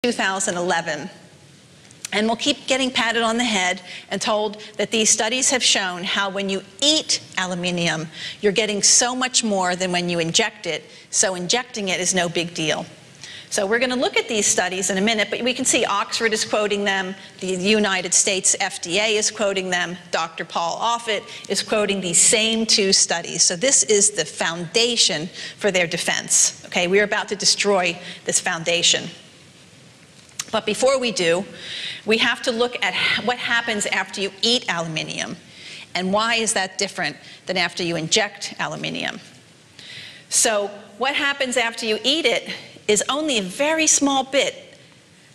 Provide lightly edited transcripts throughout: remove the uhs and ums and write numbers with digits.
2011. And we'll keep getting patted on the head and told that these studies have shown how when you eat aluminium, you're getting so much more than when you inject it, so injecting it is no big deal. So we're going to look at these studies in a minute, but we can see Oxford is quoting them, the United States FDA is quoting them, Dr. Paul Offit is quoting these same two studies. So this is the foundation for their defense. Okay, we're about to destroy this foundation. But before we do, we have to look at what happens after you eat aluminium, and why is that different than after you inject aluminium. So what happens after you eat it is only a very small bit,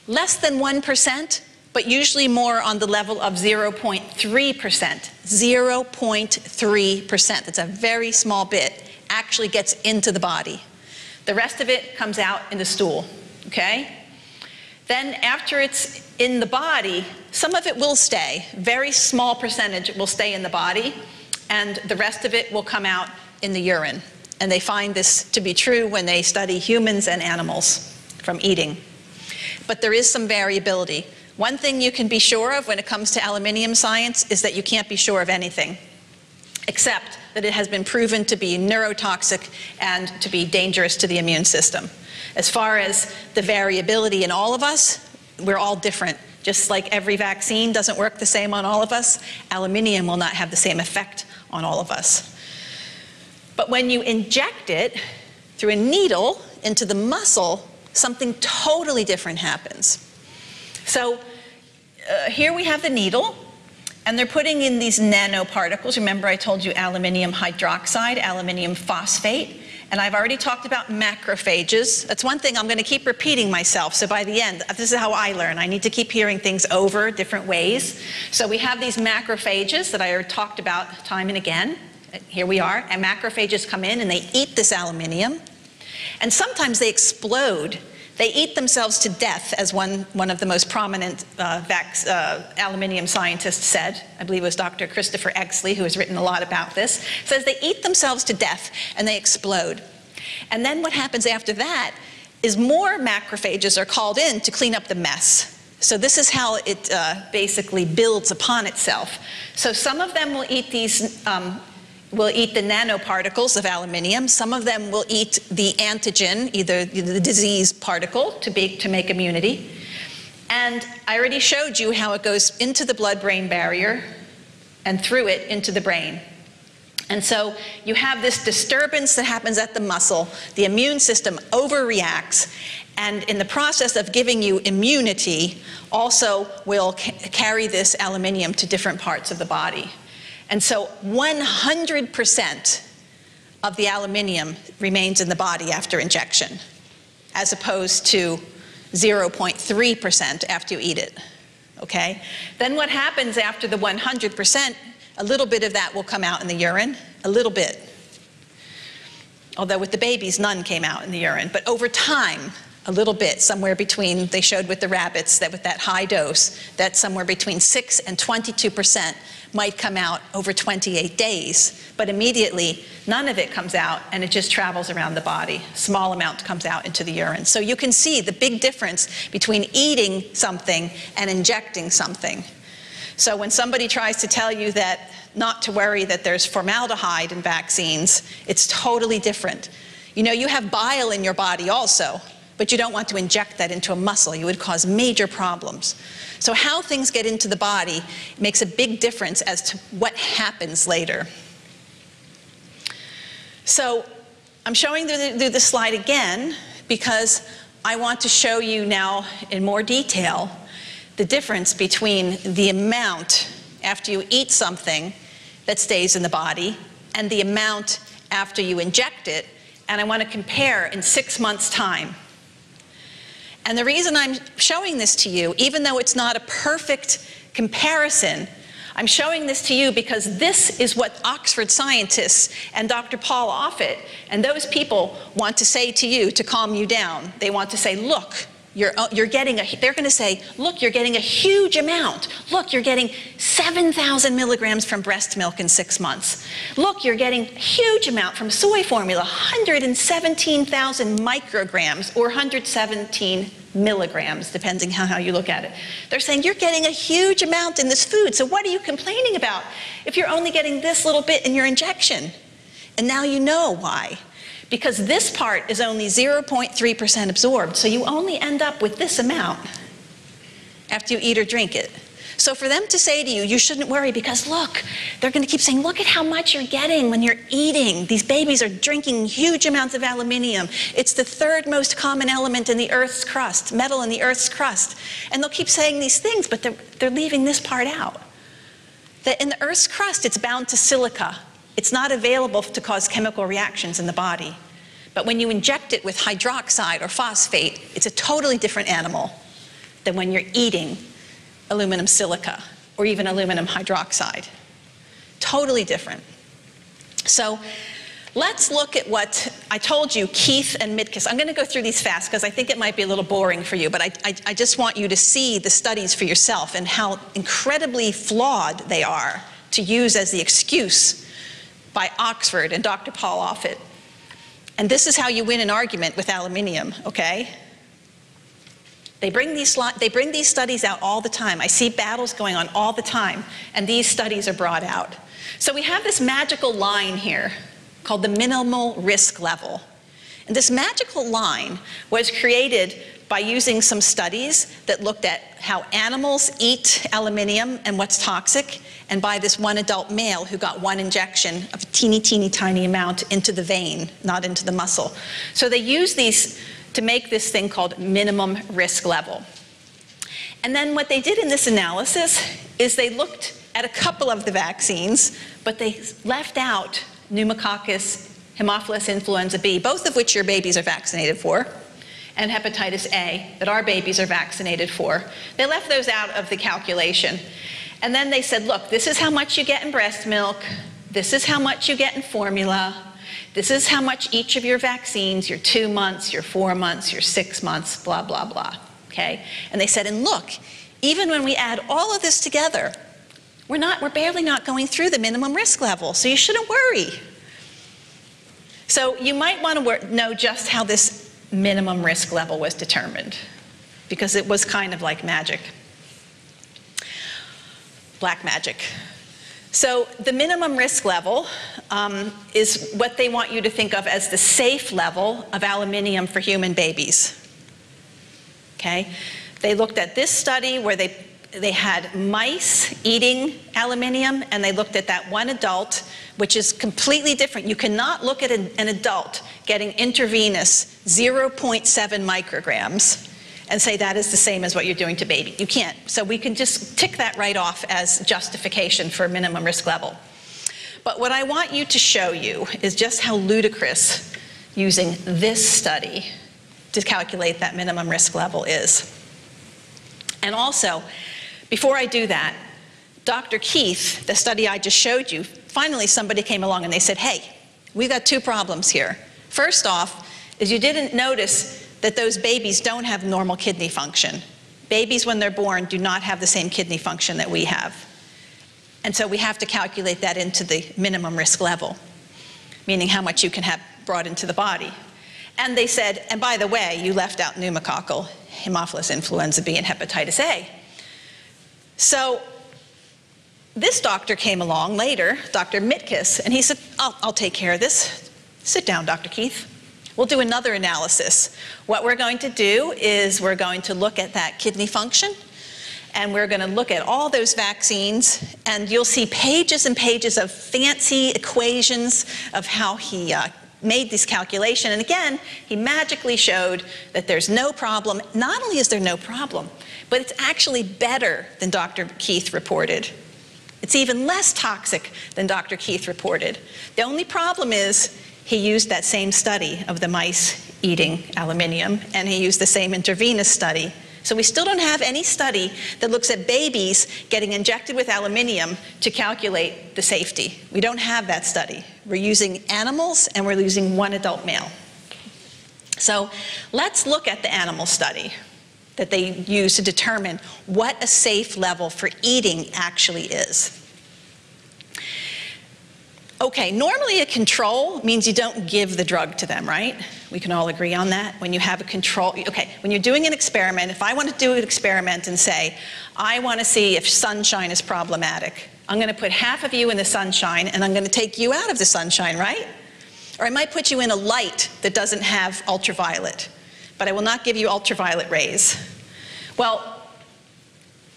less than 1%, but usually more on the level of 0.3%. 0.3%, that's a very small bit, actually gets into the body. The rest of it comes out in the stool, okay? Then after it's in the body, some of it will stay. Very small percentage will stay in the body, and the rest of it will come out in the urine. And they find this to be true when they study humans and animals from eating. But there is some variability. One thing you can be sure of when it comes to aluminium science is that you can't be sure of anything, except that it has been proven to be neurotoxic and to be dangerous to the immune system. As far as the variability in all of us, we're all different. Just like every vaccine doesn't work the same on all of us, aluminium will not have the same effect on all of us. But when you inject it through a needle into the muscle, something totally different happens. So here we have the needle, and they're putting in these nanoparticles. Remember I told you aluminium hydroxide, aluminium phosphate, and I've already talked about macrophages. That's one thing I'm going to keep repeating myself, so by the end, this is how I learn. I need to keep hearing things over different ways. So we have these macrophages that I already talked about time and again. Here we are, and macrophages come in and they eat this aluminium, and sometimes they explode. They eat themselves to death, as one of the most prominent aluminium scientists said. I believe it was Dr. Christopher Exley, who has written a lot about this. Says they eat themselves to death and they explode. And then what happens after that is more macrophages are called in to clean up the mess. So this is how it basically builds upon itself. So some of them will eat these will eat the nanoparticles of aluminium. Some of them will eat the antigen, either the disease particle, to make immunity. And I already showed you how it goes into the blood-brain barrier and through it into the brain. And so you have this disturbance that happens at the muscle. The immune system overreacts, and in the process of giving you immunity, also will carry this aluminium to different parts of the body. And so 100% of the aluminium remains in the body after injection, as opposed to 0.3% after you eat it, okay? Then what happens after the 100%, a little bit of that will come out in the urine, a little bit. Although with the babies, none came out in the urine. But over time, a little bit, somewhere between, they showed with the rabbits that with that high dose, that somewhere between 6 and 22% might come out over 28 days. But immediately, none of it comes out, and it just travels around the body. Small amount comes out into the urine. So you can see the big difference between eating something and injecting something. So when somebody tries to tell you that not to worry that there's formaldehyde in vaccines, it's totally different. You know, you have bile in your body also, but you don't want to inject that into a muscle. You would cause major problems. So how things get into the body makes a big difference as to what happens later. So I'm showing through the slide again because I want to show you now in more detail the difference between the amount after you eat something that stays in the body and the amount after you inject it. And I want to compare in 6 months' time. And the reason I'm showing this to you, even though it's not a perfect comparison, I'm showing this to you because this is what Oxford scientists and Dr. Paul Offit and those people want to say to you to calm you down. They want to say, look, You're getting they're going to say, look, you're getting a huge amount. Look, you're getting 7,000 milligrams from breast milk in 6 months. Look, you're getting a huge amount from soy formula, 117,000 micrograms or 117 milligrams, depending on how you look at it. They're saying you're getting a huge amount in this food, so what are you complaining about if you're only getting this little bit in your injection? And now you know why. Because this part is only 0.3% absorbed, so you only end up with this amount after you eat or drink it. So for them to say to you, you shouldn't worry because look, they're going to keep saying, look at how much you're getting when you're eating. These babies are drinking huge amounts of aluminium. It's the third most common element in the Earth's crust, metal in the Earth's crust. And they'll keep saying these things, but they're leaving this part out. That in the Earth's crust, it's bound to silica. It's not available to cause chemical reactions in the body. But when you inject it with hydroxide or phosphate, it's a totally different animal than when you're eating aluminum silica or even aluminum hydroxide. Totally different. So let's look at what I told you Keith and Midkiss. I'm going to go through these fast because I think it might be a little boring for you, but I just want you to see the studies for yourself and how incredibly flawed they are to use as the excuse by Oxford and Dr. Paul Offit. And this is how you win an argument with aluminium, okay? They bring these studies out all the time. I see battles going on all the time, and these studies are brought out. So we have this magical line here called the minimal risk level. And this magical line was created by using some studies that looked at how animals eat aluminium and what's toxic, and by this one adult male who got one injection of a teeny, teeny, tiny amount into the vein, not into the muscle. So they used these to make this thing called minimum risk level. And then what they did in this analysis is they looked at a couple of the vaccines, but they left out pneumococcus, Haemophilus influenza B, both of which your babies are vaccinated for, and hepatitis A that our babies are vaccinated for. They left those out of the calculation. And then they said, look, this is how much you get in breast milk, this is how much you get in formula, this is how much each of your vaccines, your 2 months, your 4 months, your 6 months, blah, blah, blah, okay? And they said, and look, even when we add all of this together, we're barely not going through the minimum risk level, so you shouldn't worry. So you might want to know just how this minimum risk level was determined, because it was kind of like magic. Black magic. So the minimum risk level is what they want you to think of as the safe level of aluminium for human babies. Okay? They looked at this study where they had mice eating aluminium, and they looked at that one adult, which is completely different. You cannot look at an adult getting intravenous 0.7 micrograms and say that is the same as what you're doing to baby. You can't. So we can just tick that right off as justification for minimum risk level. But what I want you to show you is just how ludicrous using this study to calculate that minimum risk level is. And also, before I do that, Dr. Keith, the study I just showed you, finally somebody came along and they said, hey, we've got two problems here. First off, is you didn't notice that those babies don't have normal kidney function. Babies, when they're born, do not have the same kidney function that we have. And so we have to calculate that into the minimum risk level, meaning how much you can have brought into the body. And they said, and by the way, you left out pneumococcal, Haemophilus influenza B, and hepatitis A. So this doctor came along later, Dr. Midkiss, and he said, I'll take care of this. Sit down, Dr. Keith. We'll do another analysis. What we're going to do is we're going to look at that kidney function, and we're going to look at all those vaccines, and you'll see pages and pages of fancy equations of how he made this calculation. And again, he magically showed that there's no problem. Not only is there no problem, but it's actually better than Dr. Keith reported. It's even less toxic than Dr. Keith reported. The only problem is he used that same study of the mice eating aluminium, and he used the same intravenous study. So we still don't have any study that looks at babies getting injected with aluminium to calculate the safety. We don't have that study. We're using animals, and we're using one adult male. So let's look at the animal study. that they use to determine what a safe level for eating actually is. Okay, normally a control means you don't give the drug to them, right? We can all agree on that. When you have a control, okay, when you're doing an experiment, if I want to do an experiment and say, I want to see if sunshine is problematic, I'm going to put half of you in the sunshine and I'm going to take you out of the sunshine, right? Or I might put you in a light that doesn't have ultraviolet, but I will not give you ultraviolet rays. Well,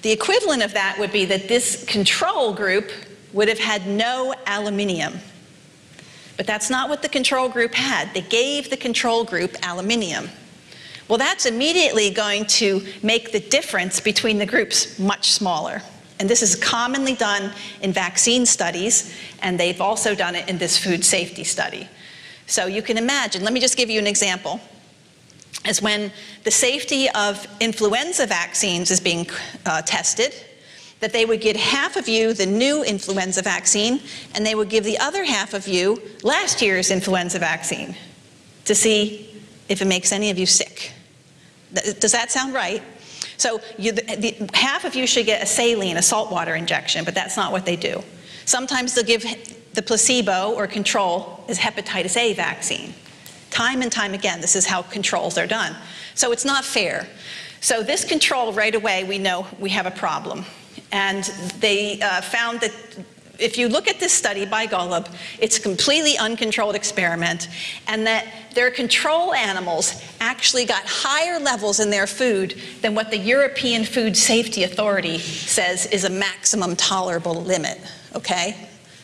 the equivalent of that would be that this control group would have had no aluminium. But that's not what the control group had. They gave the control group aluminium. Well, that's immediately going to make the difference between the groups much smaller. And this is commonly done in vaccine studies, and they've also done it in this food safety study. So you can imagine, let me just give you an example, as when the safety of influenza vaccines is being tested, that they would give half of you the new influenza vaccine, and they would give the other half of you last year's influenza vaccine to see if it makes any of you sick. Does that sound right? So half of you should get a saline, a saltwater injection, but that's not what they do. Sometimes they'll give the placebo or control as hepatitis A vaccine. Time and time again, this is how controls are done. So it's not fair. So this control, right away, we know we have a problem. And they found that if you look at this study by Golub, it's a completely uncontrolled experiment, and that their control animals actually got higher levels in their food than what the European Food Safety Authority says is a maximum tolerable limit, okay?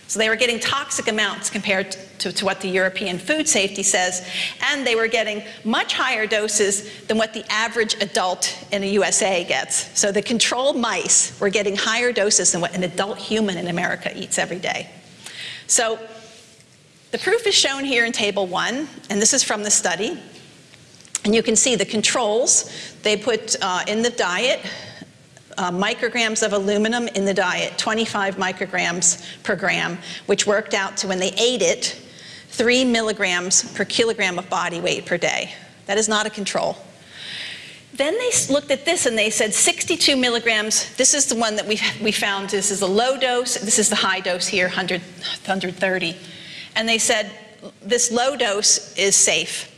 So they were getting toxic amounts compared to what the European Food Safety says, and they were getting much higher doses than what the average adult in the USA gets. So the control mice were getting higher doses than what an adult human in America eats every day. So the proof is shown here in Table 1, and this is from the study. And you can see the controls. They put in the diet micrograms of aluminum in the diet, 25 micrograms per gram, which worked out to, when they ate it, 3 milligrams per kilogram of body weight per day. That is not a control. Then they looked at this and they said 62 milligrams, this is the one that we found, this is a low dose, this is the high dose here, 130. And they said this low dose is safe.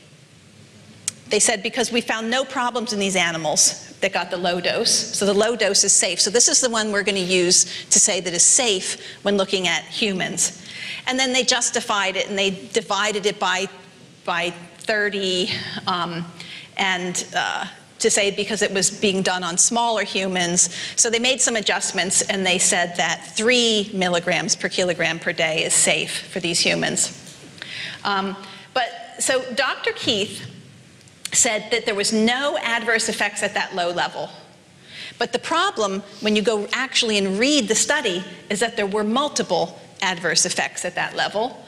They said because we found no problems in these animals that got the low dose, so the low dose is safe. So this is the one we're going to use to say that is safe when looking at humans. And then they justified it and they divided it by 30 to say because it was being done on smaller humans. So they made some adjustments and they said that 3 milligrams per kilogram per day is safe for these humans. So Dr. Keith said that there was no adverse effects at that low level. But the problem, when you go actually and read the study, is that there were multiple adverse effects at that level.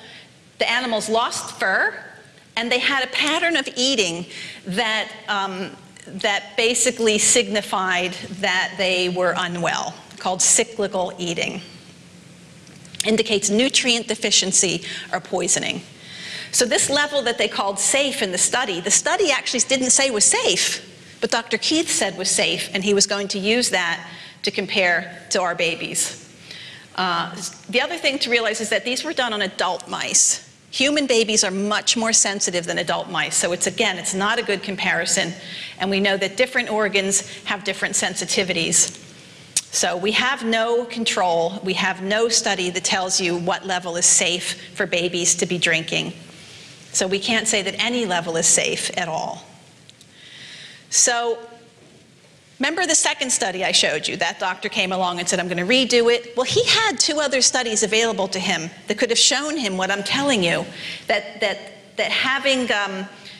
The animals lost fur, and they had a pattern of eating that, that basically signified that they were unwell, called cyclical eating. Indicates nutrient deficiency or poisoning. So this level that they called safe in the study actually didn't say was safe, but Dr. Keith said was safe, and he was going to use that to compare to our babies. The other thing to realize is that these were done on adult mice. Human babies are much more sensitive than adult mice, so it's not a good comparison, and we know that different organs have different sensitivities. So we have no control, we have no study that tells you what level is safe for babies to be drinking. So we can't say that any level is safe at all. So remember the second study I showed you? That doctor came along and said, I'm going to redo it. Well, he had 2 other studies available to him that could have shown him what I'm telling you, that having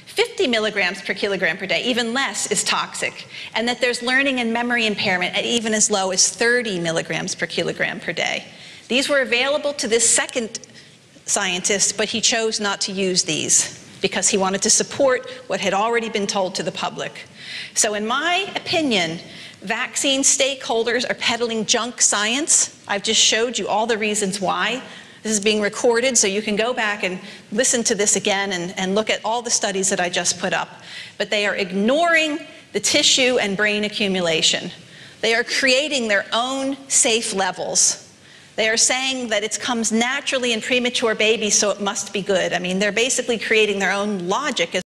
50 milligrams per kilogram per day, even less, is toxic, and that there's learning and memory impairment at even as low as 30 milligrams per kilogram per day. These were available to this second scientist, but he chose not to use these because he wanted to support what had already been told to the public. So in my opinion, vaccine stakeholders are peddling junk science. I've just showed you all the reasons why. This is being recorded, so you can go back and listen to this again and look at all the studies that I just put up. But they are ignoring the tissue and brain accumulation. They are creating their own safe levels. They are saying that it comes naturally in premature babies, so it must be good. I mean, they're basically creating their own logic as